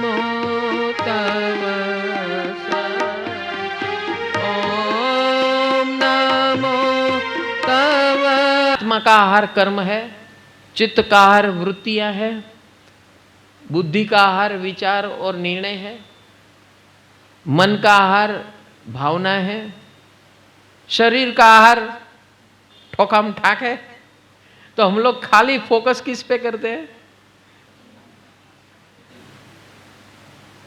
नमो तव ओम नमो तव। आत्मा का आहार कर्म है, चित्त का आहार वृत्तियां है, बुद्धि का आहार विचार और निर्णय है, मन का आहार भावना है, शरीर का आहार ठोकम ठाक है। तो हम लोग खाली फोकस किस पे करते हैं?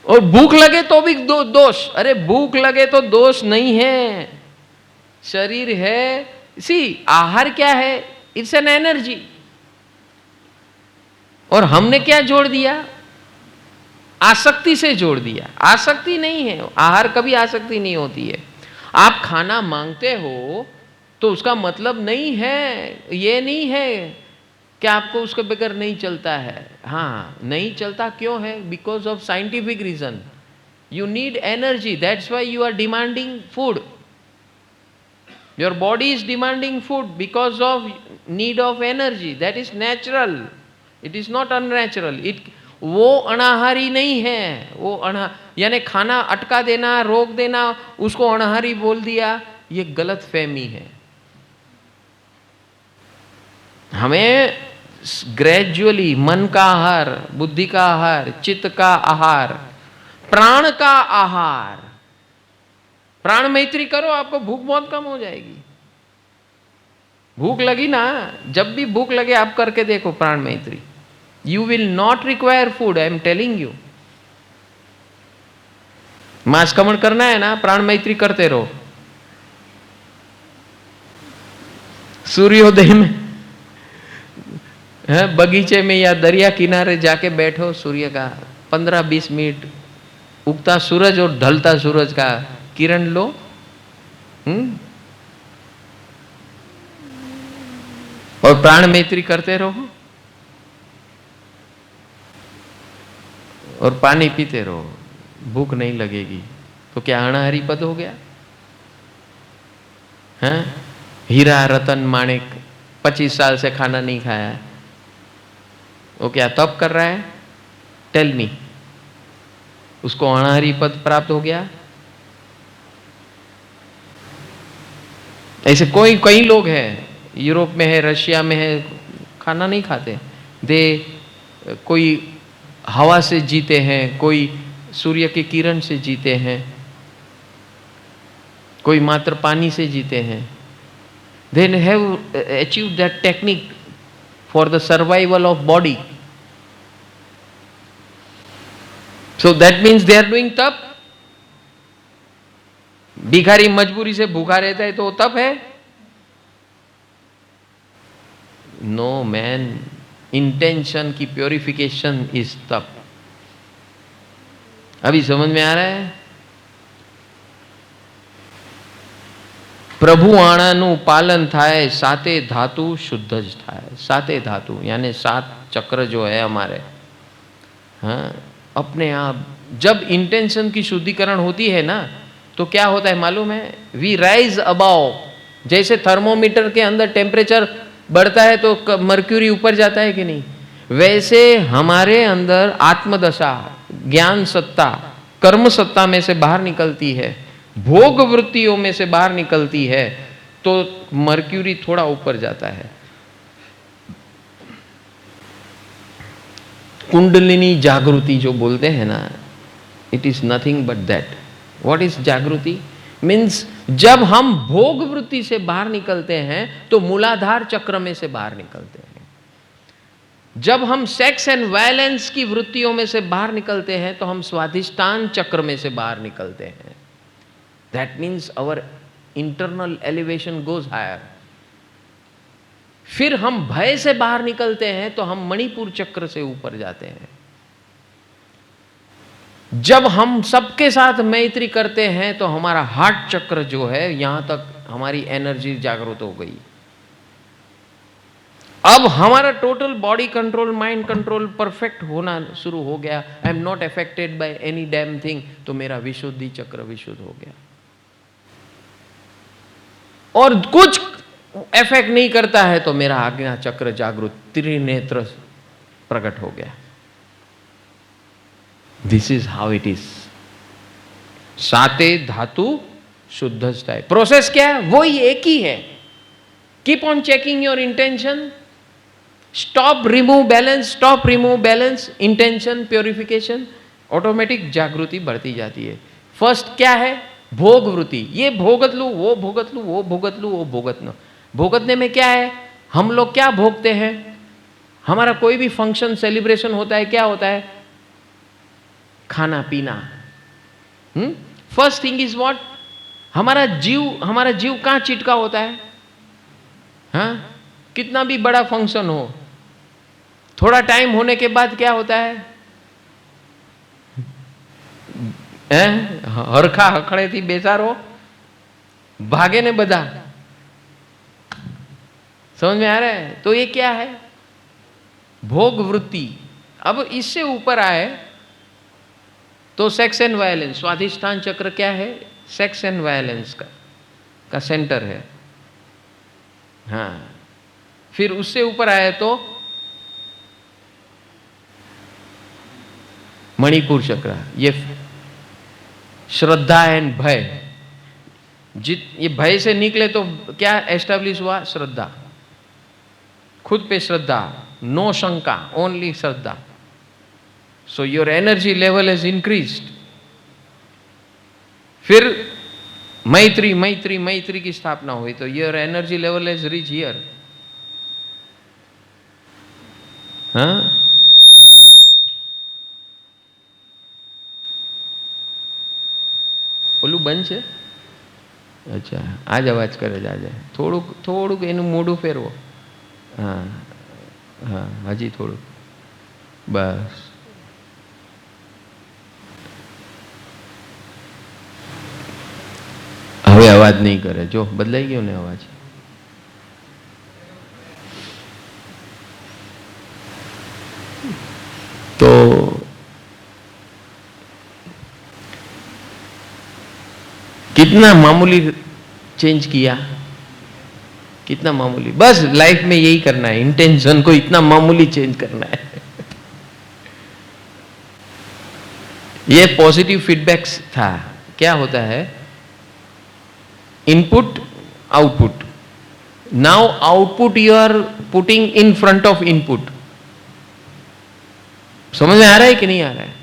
और भूख लगे तो भी दोष। अरे भूख लगे तो दोष नहीं है, शरीर है। आहार क्या है? It's an energy. और हमने क्या जोड़ दिया? आसक्ति से जोड़ दिया। आसक्ति नहीं है, आहार कभी आसक्ति नहीं होती है। आप खाना मांगते हो तो उसका मतलब नहीं है, ये नहीं है कि आपको उसके बगैर नहीं चलता है। हाँ, नहीं चलता क्यों है? Because of scientific reason. You need energy, that's why you are demanding food. Your body is demanding food because of need of energy. That is natural, it is not unnatural. वो अनाहारी नहीं है। वो यानी खाना अटका देना, रोक देना, उसको अनाहारी बोल दिया, ये गलत फहमी है। हमें ग्रेजुअली मन का आहार, बुद्धि का आहार, चित्त का आहार, प्राण का आहार। प्राण मैत्री करो, आपको भूख बहुत कम हो जाएगी। भूख लगी ना, जब भी भूख लगे आप करके देखो प्राण मैत्री। You will not require food, I am telling you. मांसकमण करना है ना, प्राण मैत्री करते रहो। सूर्योदय में बगीचे में या दरिया किनारे जाके बैठो, सूर्य का 15-20 मिनट उगता सूरज और ढलता सूरज का किरण लो। और प्राण मैत्री करते रहो और पानी पीते रहो, भूख नहीं लगेगी। तो क्या अनाहारी पद हो गया? हैं? हीरा रतन माणिक 25 साल से खाना नहीं खाया, वो क्या तप कर रहा है? टेल मी, उसको अनाहारी पद प्राप्त हो गया? ऐसे कई लोग हैं, यूरोप में है, रशिया में है, खाना नहीं खाते। कोई हवा से जीते हैं, कोई सूर्य के किरण से जीते हैं, कोई मात्र पानी से जीते हैं। They have achieved that technique for the survival of body. So that means they are doing तप। भिखारी मजबूरी से भूखा रहता है तो वो तप है? No man, इंटेंशन की प्योरिफिकेशन इज तप। अभी समझ में आ रहा है? प्रभु आणाનું पालन थाय, साते धातु शुद्ध ज थाय। साते धातु यानी 7 चक्र जो है हमारे, हाँ, अपने आप जब इंटेंशन की शुद्धिकरण होती है ना, तो क्या होता है मालूम है? We rise above. जैसे थर्मोमीटर के अंदर टेम्परेचर बढ़ता है तो मर्क्यूरी ऊपर जाता है कि नहीं, वैसे हमारे अंदर आत्मदशा, ज्ञान सत्ता, कर्म सत्ता में से बाहर निकलती है, भोग वृत्तियों में से बाहर निकलती है, तो मर्क्यूरी थोड़ा ऊपर जाता है। कुंडलिनी जागृति जो बोलते हैं ना, it is nothing but that. What is जागृति? मीन्स जब हम भोग वृत्ति से बाहर निकलते हैं तो मूलाधार चक्र में से बाहर निकलते हैं। जब हम सेक्स एंड वायलेंस की वृत्तियों में से बाहर निकलते हैं तो हम स्वाधिष्ठान चक्र में से बाहर निकलते हैं। That means our internal elevation goes higher. फिर हम भय से बाहर निकलते हैं तो हम मणिपुर चक्र से ऊपर जाते हैं। जब हम सबके साथ मैत्री करते हैं तो हमारा हार्ट चक्र जो है, यहां तक हमारी एनर्जी जागृत हो गई। अब हमारा total body control, mind control perfect होना शुरू हो गया। I am not affected by any damn thing. तो मेरा विशुद्धि चक्र विशुद्ध हो गया। और कुछ इफेक्ट नहीं करता है तो मेरा आज्ञा चक्र जागृत, त्रिनेत्र प्रकट हो गया। This is how it is. साते धातु शुद्धस्ताय। प्रोसेस क्या है? वही एक ही है। Keep on checking your intention, stop remove balance, stop remove balance, intention purification, automatic जागृति बढ़ती जाती है। फर्स्ट क्या है? भोग वृत्ति। ये भोगत लू, वो भोगत लू, वो भोगत लू, वो भोगत लो। भोगतने में क्या है? हम लोग क्या भोगते हैं? हमारा कोई भी फंक्शन सेलिब्रेशन होता है, क्या होता है? खाना पीना। First thing is what? हमारा जीव कहां चिटका होता है? हाँ, कितना भी बड़ा फंक्शन हो, थोड़ा टाइम होने के बाद क्या होता है? हरखा हखड़े थी बेचारो भागे ने बधा। समझ में आ रहा है? तो ये क्या है? भोग वृत्ति। अब इससे ऊपर आए तो सेक्स एंड वायलेंस। स्वाधिष्ठान चक्र क्या है? सेक्स एंड वायलेंस का सेंटर है। हाँ, फिर उससे ऊपर आए तो मणिपुर चक्र। ये श्रद्धा एंड भय। ये भय से निकले तो क्या एस्टेब्लिश हुआ? श्रद्धा। खुद पे श्रद्धा, नो शंका, only Shraddha. So your energy level is increased. फिर मैत्री मैत्री मैत्री की स्थापना हुई तो your energy level is reach here. हाँ, ઓલું બંધ છે? અચ્છા, આ જ અવાજ કરે છે આજે. થોડુંક થોડુંક એનું મોઢું ફેરવો. હા હા, હજી થોડુંક. બસ. હવે અવાજ નહીં કરે. જો બદલાઈ ગયો ને અવાજ. तो कितना मामूली चेंज किया, कितना मामूली. बस लाइफ में यही करना है, इंटेंशन को इतना मामूली चेंज करना है. ये पॉजिटिव फीडबैक्स था. क्या होता है? Input output. Now output you are putting in front of input. समझ में आ रहा है कि नहीं आ रहा है?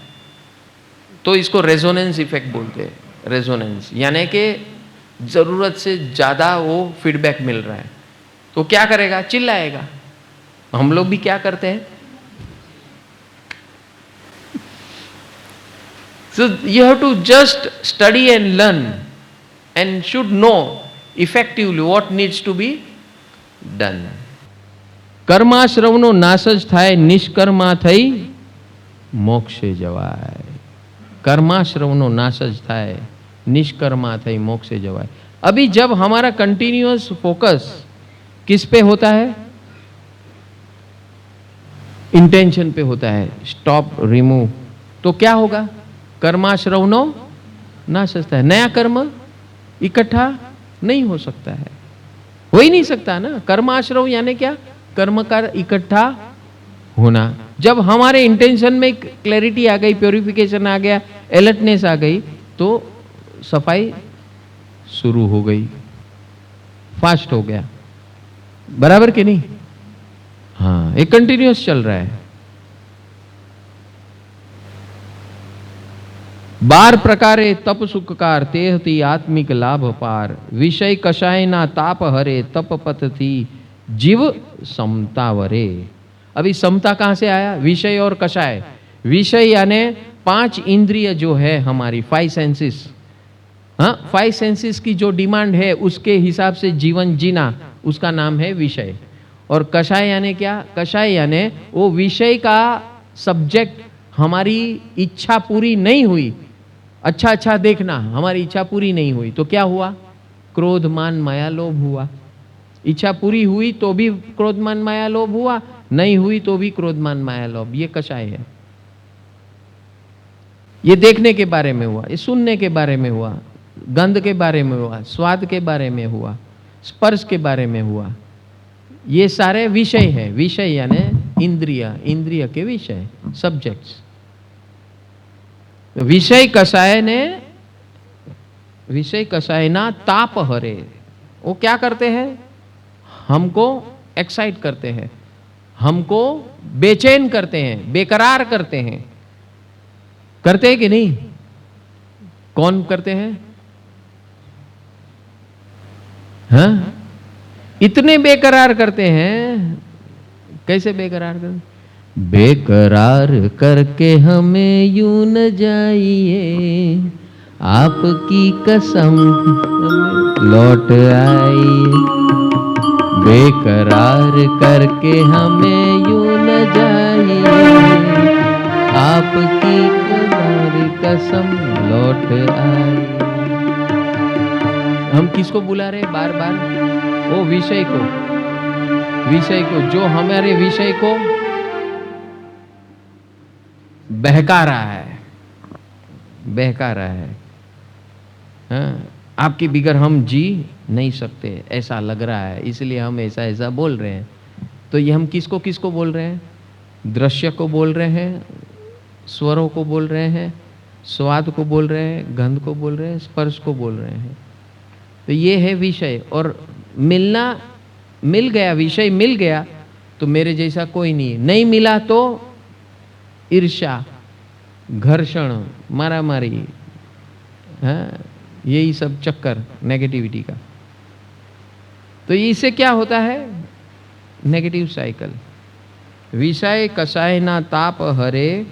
तो इसको रेजोनेंस इफेक्ट बोलते हैं. रेजोनेंस यानी कि जरूरत से ज्यादा वो फीडबैक मिल रहा है तो क्या करेगा? चिल्लाएगा. हम लोग भी क्या करते हैं? So you have to just study and learn and should know effectively what needs to be done. કર્માશ્રવનો નાશ જ થાય, નિષ્કર્મા થઈ મોક્ષે જવાય. कर्माश्रवनो नाशज थाय, निष्कर्मा थई मोक्षे जवाय. अभी जब हमारा कंटिन्यूअस फोकस किस पे होता है? इंटेंशन पे होता है. Stop remove. तो क्या होगा? कर्माश्रवनो नाशज थाय. नया कर्म इकट्ठा नहीं हो सकता है, हो ही नहीं सकता ना. कर्माश्रव यानी क्या? कर्म का इकट्ठा होना. जब हमारे इंटेंशन में क्लैरिटी आ गई, प्योरिफिकेशन आ गया, अलर्टनेस आ गई, तो सफाई शुरू हो गई, फास्ट हो गया. बराबर कि नहीं? हाँ, ये कंटिन्यूअस चल रहा है. 12 प्रकारे तप सुखकार, तेहती आत्मिक लाभ पार. विषय कषाय ना ताप हरे, तप पथ थी जीव समता वरे. अभी समता कहां से आया? विषय और कषाय. विषय यानी 5 इंद्रिय जो है हमारी, 5 सेंसेस. हाँ, 5 सेंसेस की जो डिमांड है उसके हिसाब से जीवन जीना, उसका नाम है विषय. और कषाय यानी क्या? कषाय यानी वो विषय का सब्जेक्ट हमारी इच्छा पूरी नहीं हुई. अच्छा अच्छा देखना, हमारी इच्छा पूरी नहीं हुई तो क्या हुआ? क्रोध मान माया लोभ हुआ. इच्छा पूरी हुई तो भी क्रोध मान माया लोभ हुआ, नहीं हुई तो भी क्रोध मान माया लोभ. ये कषाय है. ये देखने के बारे में हुआ, ये सुनने के बारे में हुआ, गंध के बारे में हुआ, स्वाद के बारे में हुआ, स्पर्श के बारे में हुआ. ये सारे विषय है. विषय यानी इंद्रिय, इंद्रिय के विषय, सब्जेक्ट्स. विषय कसाय ना ताप हरे। वो क्या करते हैं? हमको एक्साइट करते हैं, हमको बेचैन करते हैं, बेकरार करते हैं। करते हैं कि नहीं? कौन करते हैं? हाँ, इतने बेकरार करते हैं। कैसे बेकरार करते? बेकरार करके हमें यूं न जाइए, आपकी कसम लौट आइए। बेकरार करके हमें यूं न जाइए, आपकी कसम लौट आइए। हम किसको बुला रहे बार बार? वो विषय को जो हमारे विषय को बहका रहा है। हाँ, आपके बिगर हम जी नहीं सकते, ऐसा लग रहा है, इसलिए हम ऐसा बोल रहे हैं। तो ये हम किसको बोल रहे हैं? दृश्य को बोल रहे हैं, स्वरों को बोल रहे हैं, स्वाद को बोल रहे हैं, गंध को बोल रहे हैं, स्पर्श को बोल रहे हैं। तो ये है विषय। और मिल गया, विषय मिल गया तो मेरे जैसा कोई नहीं मिला तो ईर्ष्या, घर्षण, मारामारी, हाँ, यही सब चक्कर नेगेटिविटी का। तो इससे क्या होता है? Negative cycle. विषय कसाय ना ताप हरे,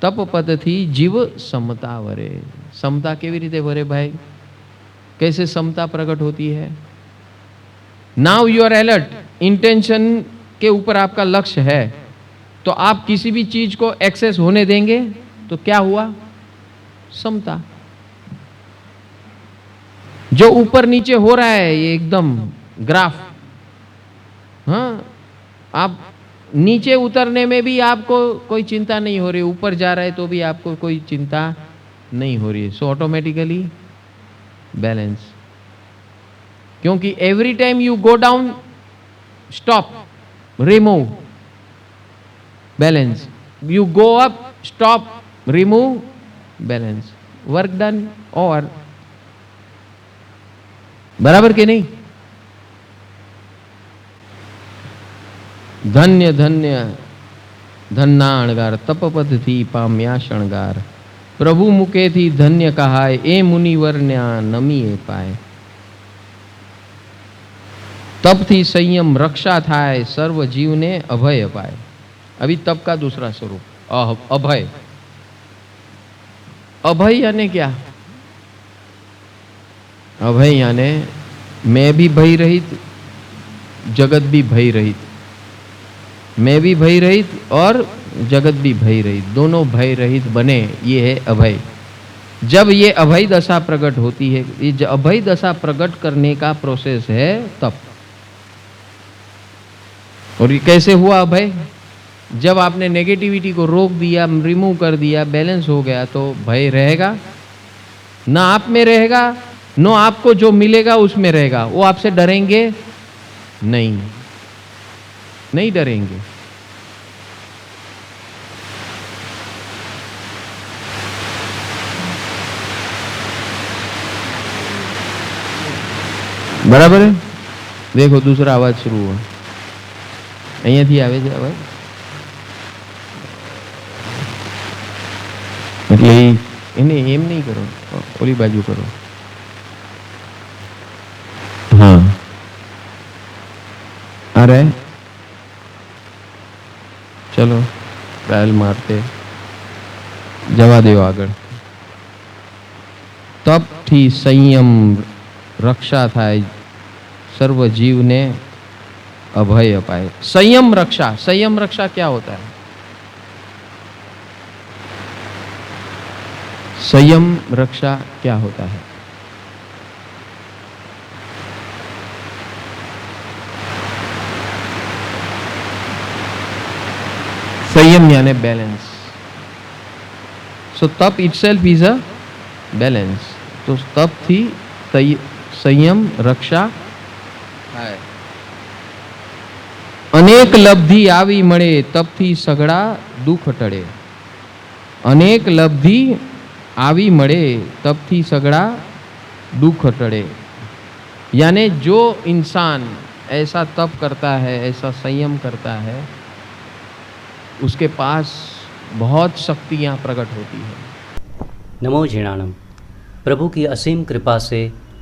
तप पद थी जीव समता वरे। समता केवी रीते वरे भाई? कैसे समता प्रकट होती है? Now you are alert, intention के ऊपर आपका लक्ष्य है, तो आप किसी भी चीज को एक्सेस होने देंगे तो क्या हुआ? समता। जो ऊपर नीचे हो रहा है ये एकदम ग्राफ, हाँ, आप नीचे उतरने में भी आपको कोई चिंता नहीं हो रही, ऊपर जा रहा है तो भी आपको कोई चिंता नहीं हो रही है। So automatically balance. क्योंकि every time you go down, stop, remove, balance. You go up, stop, remove, balance. Work done. और बराबर के नहीं? धन्य धन्य धन्ना अणगार, तपपद थी पाम्या शणगार। प्रभु मुके थी धन्य कहाय, ए मुनिवर न्या नमी पाए। तप थी संयम रक्षा थाय, सर्व जीव ने अभय पाए। अभी तप का दूसरा स्वरूप अभय। अभय यानी क्या? अभय यानी मैं भी भय रहित, जगत भी भय रहित। मैं भी भय रहित और जगत भी भय रहित, दोनों भय रहित बने, ये है अभय। जब ये अभय दशा प्रकट होती है, ये अभय दशा प्रकट करने का प्रोसेस है तप। और ये कैसे हुआ अभय? जब आपने नेगेटिविटी को रोक दिया, रिमूव कर दिया, बैलेंस हो गया, तो भय रहेगा ना आप में रहेगा, नो आपको जो मिलेगा उसमें रहेगा। वो आपसे डरेंगे नहीं डरेंगे। बराबर है? देखो दूसरा अवाज शुरू हुआ, અહીંયાથી આવે છે અવાજ, એટલે એને એમ નહીં કરો, ઓલી બાજુ કરો। हाँ, आ रहा है? चलो ट्रायल मारते, जवा दो आगे। तप थी संयम रक्षा थाय, सर्व जीव ने अभय पाए। संयम रक्षा क्या होता है? संयम रक्षा क्या होता है? संयम यानी बैलेंस। सो तप इटसेल्फ इज अ बैलेंस। तो तप थी संयम रक्षा है। अनेक लब्धि आवी मळे, तप थी सगड़ा दुख टळे। अनेक लब्धि આવી મળે તબથી સગડા दुख टड़े। यानी जो इंसान ऐसा तप करता है, ऐसा संयम करता है, उसके पास बहुत शक्तियाँ प्रकट होती है। नमो झिणाणम। प्रभु की असीम कृपा से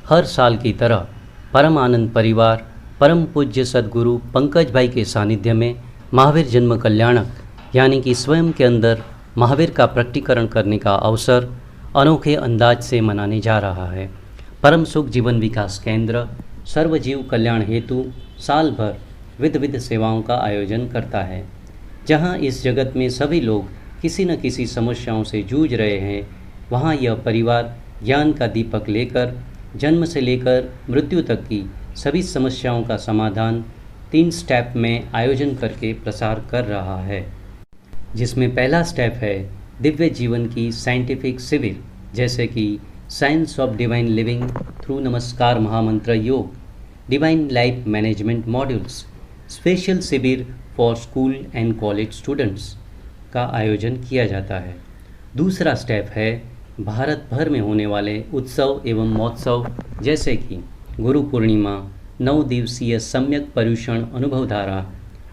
हर साल की तरह परम आनंद परिवार परम पूज्य सद्गुरु पंकज भाई के सानिध्य में महावीर जन्म कल्याणक यानी कि स्वयं के अंदर महावीर का प्रकटीकरण करने का अवसर अनोखे अंदाज से मनाने जा रहा है। परम सुख जीवन विकास केंद्र सर्वजीव कल्याण हेतु साल भर विध विध सेवाओं का आयोजन करता है। जहां इस जगत में सभी लोग किसी न किसी समस्याओं से जूझ रहे हैं, वहां यह परिवार ज्ञान का दीपक लेकर जन्म से लेकर मृत्यु तक की सभी समस्याओं का समाधान 3 स्टेप में आयोजन करके प्रसार कर रहा है। जिसमें पहला स्टेप है दिव्य जीवन की साइंटिफिक शिविर, जैसे कि science of divine living through Namaskar Mahamantra yoga, divine life management modules, special शिविर for school and college students का आयोजन किया जाता है। दूसरा स्टेप है भारत भर में होने वाले उत्सव एवं महोत्सव, जैसे कि गुरु पूर्णिमा, 9 दिवसीय सम्यक पर्युषण अनुभव धारा,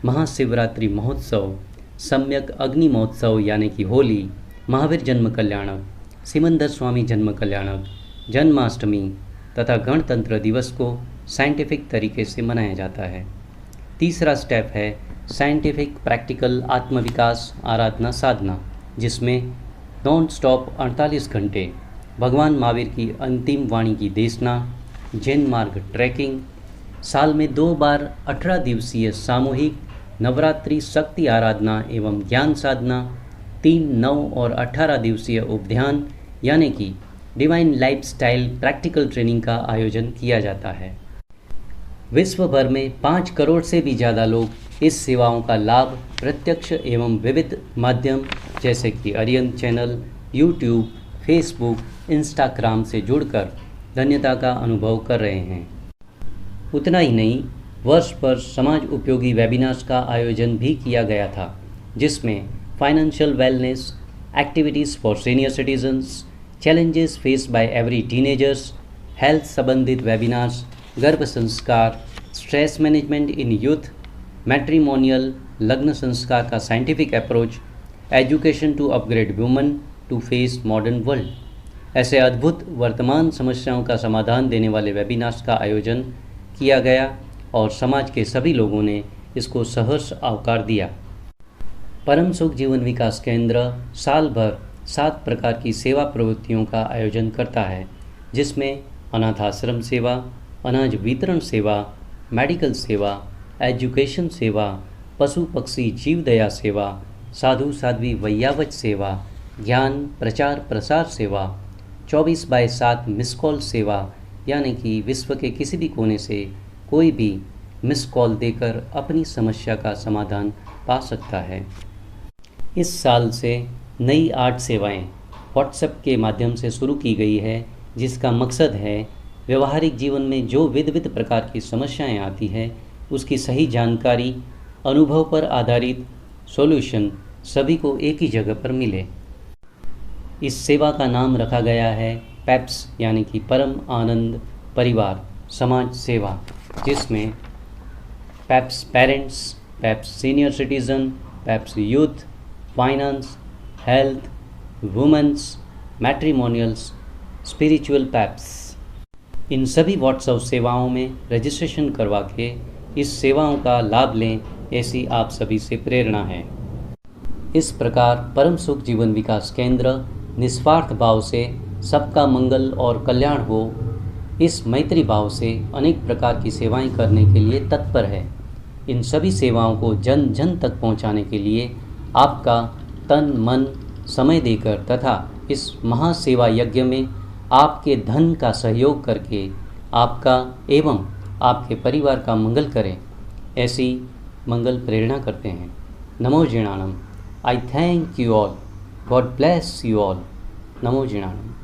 महाशिवरात्रि महोत्सव, सम्यक अग्नि महोत्सव यानी कि होली, महावीर जन्म कल्याणक, सिमंदर स्वामी जन्म कल्याणक, जन्माष्टमी तथा गणतंत्र दिवस को साइंटिफिक तरीके से मनाया जाता है। तीसरा स्टेप है साइंटिफिक प्रैक्टिकल आत्मविकास आराधना साधना, जिसमें नॉन स्टॉप 48 घंटे भगवान महावीर की अंतिम वाणी की देशना, जैन मार्ग ट्रैकिंग, साल में 2 बार 18 दिवसीय सामूहिक नवरात्रि शक्ति आराधना एवं ज्ञान साधना, 3, 9 और 18 दिवसीय उपध्यान यानी कि डिवाइन लाइफस्टाइल प्रैक्टिकल ट्रेनिंग का आयोजन किया जाता है। विश्व भर में 5 करोड़ से भी ज़्यादा लोग इस सेवाओं का लाभ प्रत्यक्ष एवं विविध माध्यम जैसे कि Aryan channel, YouTube, Facebook, Instagram से जुड़कर धन्यता का अनुभव कर रहे हैं। उतना ही नहीं, वर्ष पर समाज उपयोगी वेबिनार्स का आयोजन भी किया गया था, जिसमें financial wellness, activities for senior citizens, challenges faced by every teenagers, health संबंधित वेबिनार्स, गर्भ संस्कार, stress management in youth, matrimonial लग्न संस्कार का scientific approach, education to upgrade woman to face modern world, ऐसे अद्भुत वर्तमान समस्याओं का समाधान देने वाले वेबिनार्स का आयोजन किया गया और समाज के सभी लोगों ने इसको सहर्ष आवकार दिया। परम सुख जीवन विकास केंद्र साल भर 7 प्रकार की सेवा प्रवृत्तियों का आयोजन करता है, जिसमें अनाथ आश्रम सेवा, अनाज वितरण सेवा, मेडिकल सेवा, एजुकेशन सेवा, पशु पक्षी जीव दया सेवा, साधु साध्वी वैयावच सेवा, ज्ञान प्रचार प्रसार सेवा, 24/7 मिस कॉल सेवा यानी कि विश्व के किसी भी कोने से कोई भी मिस कॉल देकर अपनी समस्या का समाधान पा सकता है। इस साल से नई 8 सेवाएं व्हाट्सएप के माध्यम से शुरू की गई है, जिसका मकसद है व्यवहारिक जीवन में जो विविध प्रकार की समस्याएं आती हैं उसकी सही जानकारी, अनुभव पर आधारित सॉल्यूशन सभी को एक ही जगह पर मिले। इस सेवा का नाम रखा गया है पैप्स यानी कि परम आनंद परिवार समाज सेवा, जिसमें पैप्स पेरेंट्स, पैप्स सीनियर सिटीज़न, पैप्स youth, finance, health, women's, matrimonials, spiritual पैप्स, इन सभी व्हाट्सएप सेवाओं में रजिस्ट्रेशन करवा के इस सेवाओं का लाभ लें, ऐसी आप सभी से प्रेरणा है। इस प्रकार परम सुख जीवन विकास केंद्र निस्वार्थ भाव से सबका मंगल और कल्याण हो, इस मैत्री भाव से अनेक प्रकार की सेवाएं करने के लिए तत्पर है। इन सभी सेवाओं को जन जन तक पहुंचाने के लिए आपका तन मन समय देकर तथा इस महासेवा यज्ञ में आपके धन का सहयोग करके आपका एवं आपके परिवार का मंगल करें, ऐसी मंगल प्रेरणा करते हैं। नमो जिणाणम। I thank you all. God bless you all. नमो जिणाणम।